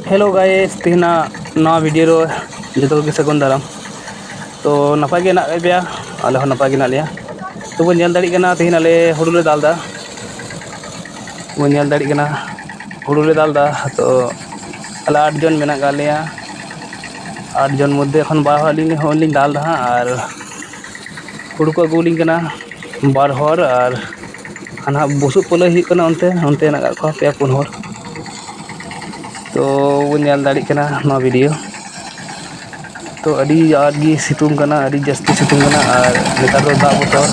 hello guys तीना नवा video रो जो को सगुन दाराम तो नपाय गे ना बेया आले हो नपाय गे ना लिया तो बन नेल दाड़ी कना तीन आले हुड़ुले दालदा बन नेल दाड़ी कना हुड़ुले दालदा तो आले 8 जन मेना गालिया 8 जन मध्य एखन बारह दाल दा और हुड़ु को अगुलिंग कना बार हर और हाना बुसुब पलय हुई कना onte onte ना को पे पुन हर तो बन नेल दाड़ी कना ना वीडियो तो अड़ी आग गी सितुंग कना अड़ी जस्ती सितुंग कना और नेतार दो दा बोतोर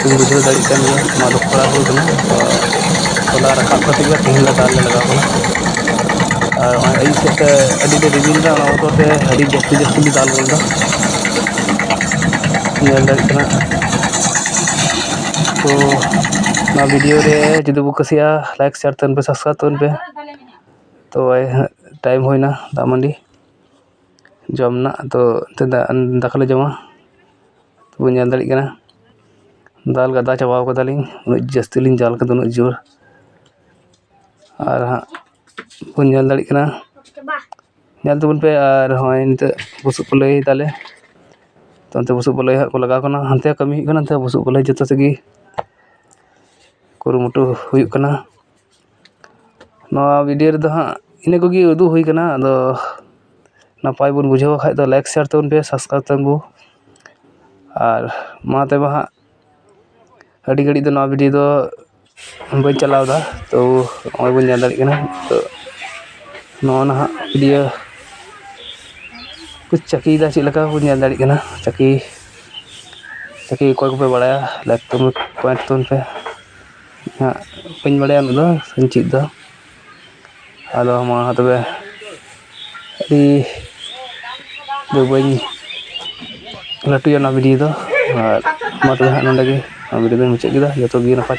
तुम बुझाव दाड़ी कन गया मा दो खड़ा हुई कना तो होला रकाब कते गे तीन ला दाल ले लगाव कना और आई सेते अड़ी ले रिविल दा ना बोतोर ते अड़ी जस्ती जस्ती ली दाल गोल दा नेल दाड़ी कना तो ना वीडियो रे जुदी बु कसिया लाइक शेयर तन पे सब्सक्राइब तन पे तो टाइम होइना दा मंडी जमना तो दाखले जमा तो नेल दाड़ी कना दाल गदा चाबाव कदालिंग उन जस्ती लिंग जाल कदा उन जोर और बन नेल दाड़ी कना नेल तबन पे और होय नते बुसुब पलय दाले तो अंते बुसुब पलय को लगा कना हंते कमी कना अंते बुसुब पलय जतो सगी कुरुमुटु हुई कना नवा वीडियो रे दो हां इने को गी उदु हुई कना अदो नपाय बन बुझाव खाय तो लाइक शेयर तबन पे सब्सक्राइब तबन बो और मा ते बहा अड़ी घड़ी दो नवा वीडियो दो बन चलाव दा तो ओय बन नेल दाड़ी कना तो नवा ना वीडियो कुछ चकी दा ची लका बन नेल दाड़ी कना चकी चकी कोय को पे बड़ाया लाइक तुम पॉइंट तुम पे हां बन बड़ाया न संचित दा आलो मा तबे अड़ी दो बन लटू ना वीडियो दो और मा तबे हां नंडे गे वीडियो दो मुचाद कीदा जतो गे नपाय